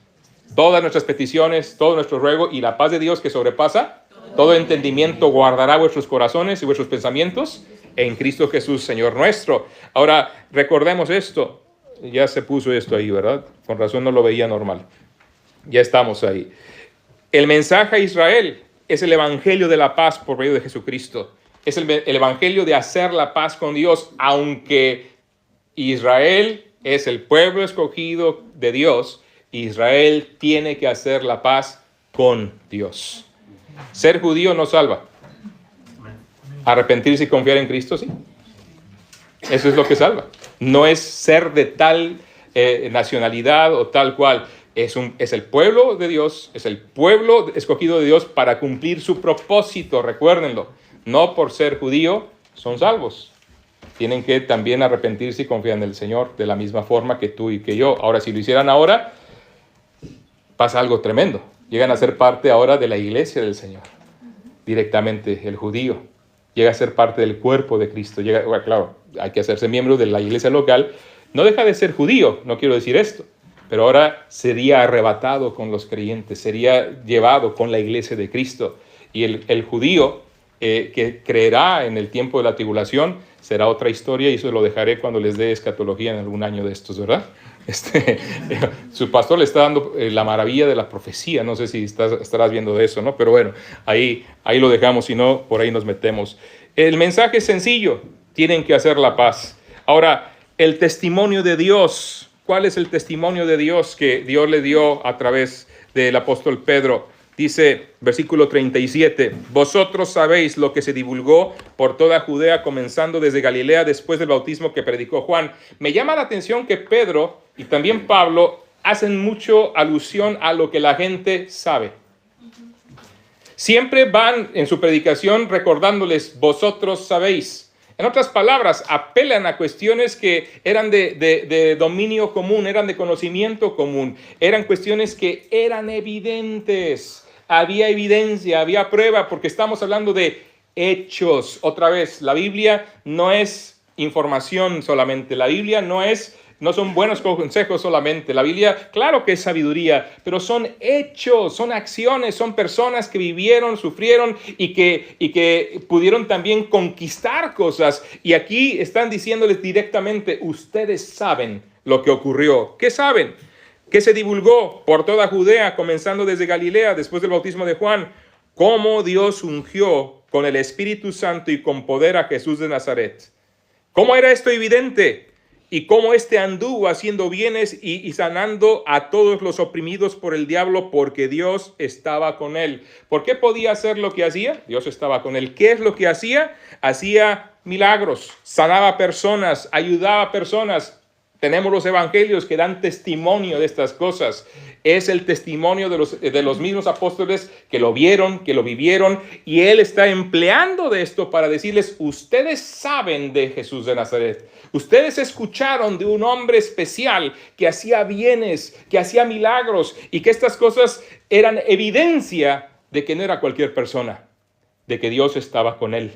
todas nuestras peticiones, todo nuestro ruego, y la paz de Dios que sobrepasa todo entendimiento guardará vuestros corazones y vuestros pensamientos en Cristo Jesús, Señor nuestro. Ahora, recordemos esto. Ya se puso esto ahí, ¿verdad? Con razón no lo veía normal. Ya estamos ahí. El mensaje a Israel es el evangelio de la paz por medio de Jesucristo. Es el evangelio de hacer la paz con Dios, aunque Israel es el pueblo escogido de Dios. Israel tiene que hacer la paz con Dios. Ser judío no salva. Arrepentirse y confiar en Cristo, sí. Eso es lo que salva. No es ser de tal nacionalidad o tal cual. Es el pueblo de Dios, es el pueblo escogido de Dios para cumplir su propósito. Recuérdenlo. No por ser judío son salvos. Tienen que también arrepentirse y confiar en el Señor de la misma forma que tú y que yo. Ahora, si lo hicieran ahora, pasa algo tremendo. Llegan a ser parte ahora de la iglesia del Señor. Directamente el judío llega a ser parte del cuerpo de Cristo. Claro, hay que hacerse miembro de la iglesia local. No deja de ser judío, no quiero decir esto. Pero ahora sería arrebatado con los creyentes, sería llevado con la iglesia de Cristo. Y el judío que creerá en el tiempo de la tribulación será otra historia, y eso lo dejaré cuando les dé escatología en algún año de estos, ¿verdad? Su pastor le está dando la maravilla de la profecía. No sé si estarás viendo de eso, ¿no? Pero bueno, ahí lo dejamos, si no, por ahí nos metemos. El mensaje es sencillo: tienen que hacer la paz. Ahora, el testimonio de Dios. ¿Cuál es el testimonio de Dios que Dios le dio a través del apóstol Pedro? Dice, versículo 37, vosotros sabéis lo que se divulgó por toda Judea, comenzando desde Galilea después del bautismo que predicó Juan. Me llama la atención que Pedro y también Pablo hacen mucho alusión a lo que la gente sabe. Siempre van en su predicación recordándoles, vosotros sabéis. En otras palabras, apelan a cuestiones que eran de dominio común, eran de conocimiento común, eran cuestiones que eran evidentes. Había evidencia, había prueba, porque estamos hablando de hechos. Otra vez, la Biblia no es información solamente, la Biblia no son buenos consejos solamente. La Biblia, claro que es sabiduría, pero son hechos, son acciones, son personas que vivieron, sufrieron y que pudieron también conquistar cosas. Y aquí están diciéndoles directamente, ustedes saben lo que ocurrió. ¿Qué saben? Que se divulgó por toda Judea, comenzando desde Galilea, después del bautismo de Juan, cómo Dios ungió con el Espíritu Santo y con poder a Jesús de Nazaret. ¿Cómo era esto evidente? Y cómo éste anduvo haciendo bienes y sanando a todos los oprimidos por el diablo, porque Dios estaba con él. ¿Por qué podía hacer lo que hacía? Dios estaba con él. ¿Qué es lo que hacía? Hacía milagros, sanaba personas, ayudaba a personas. Tenemos los evangelios que dan testimonio de estas cosas. Es el testimonio de los mismos apóstoles que lo vieron, que lo vivieron, y él está empleando de esto para decirles, ustedes saben de Jesús de Nazaret. Ustedes escucharon de un hombre especial que hacía bienes, que hacía milagros, y que estas cosas eran evidencia de que no era cualquier persona, de que Dios estaba con él.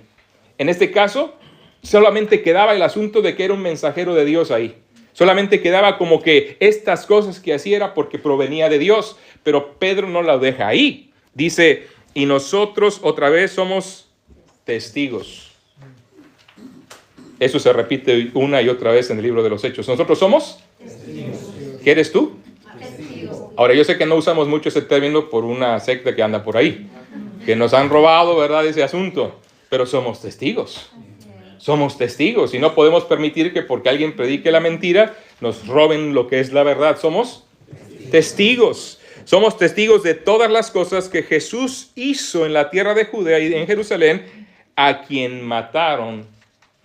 En este caso, solamente quedaba el asunto de que era un mensajero de Dios ahí. Solamente quedaba como que estas cosas que hacía era porque provenía de Dios, pero Pedro no la deja ahí. Dice, y nosotros otra vez somos testigos. Eso se repite una y otra vez en el libro de los Hechos. Nosotros somos testigos. ¿Qué eres tú? Testigo. Ahora, yo sé que no usamos mucho ese término por una secta que anda por ahí, que nos han robado, ¿verdad?, ese asunto, pero somos testigos. Somos testigos y no podemos permitir que porque alguien predique la mentira nos roben lo que es la verdad. Somos testigos. Somos testigos de todas las cosas que Jesús hizo en la tierra de Judea y en Jerusalén, a quien mataron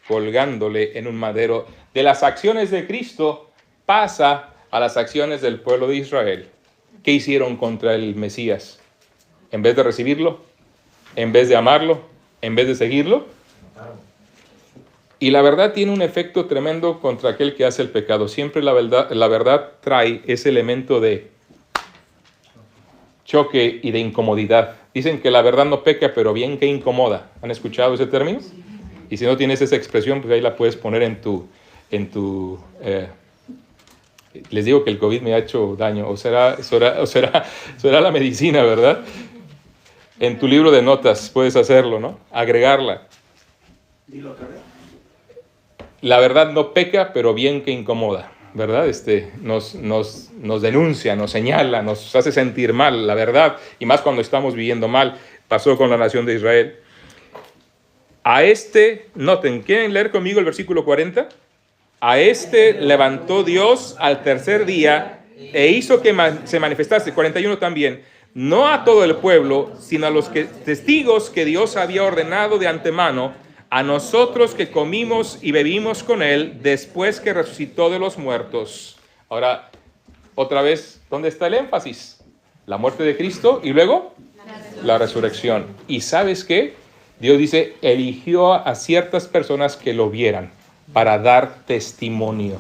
colgándole en un madero. De las acciones de Cristo pasa a las acciones del pueblo de Israel. ¿Qué hicieron contra el Mesías? En vez de recibirlo, en vez de amarlo, en vez de seguirlo. Y la verdad tiene un efecto tremendo contra aquel que hace el pecado. Siempre la verdad trae ese elemento de choque y de incomodidad. Dicen que la verdad no peca, pero bien que incomoda. ¿Han escuchado ese término? Y si no tienes esa expresión, pues ahí la puedes poner en tu les digo que el COVID me ha hecho daño. O será la medicina, ¿verdad? En tu libro de notas puedes hacerlo, ¿no? Agregarla. Dilo otra vez. La verdad no peca, pero bien que incomoda, ¿verdad? Nos denuncia, nos señala, nos hace sentir mal, la verdad, y más cuando estamos viviendo mal. Pasó con la nación de Israel. Noten, ¿quieren leer conmigo el versículo 40? A levantó Dios al tercer día e hizo que se manifestase, 41 también, no a todo el pueblo, sino a los testigos que Dios había ordenado de antemano, a nosotros que comimos y bebimos con él después que resucitó de los muertos. Ahora, otra vez, ¿dónde está el énfasis? La muerte de Cristo y luego la resurrección. ¿Y sabes qué? Dios dice, eligió a ciertas personas que lo vieran para dar testimonio.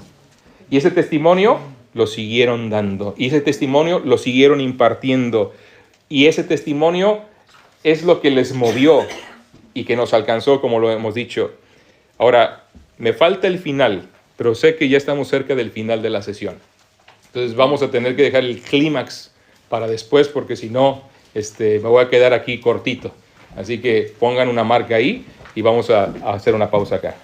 Y ese testimonio lo siguieron dando. Y ese testimonio lo siguieron impartiendo. Y ese testimonio es lo que les movió y que nos alcanzó, como lo hemos dicho. Ahora, me falta el final, pero sé que ya estamos cerca del final de la sesión. Entonces vamos a tener que dejar el clímax para después, porque si no, me voy a quedar aquí cortito. Así que pongan una marca ahí y vamos a hacer una pausa acá.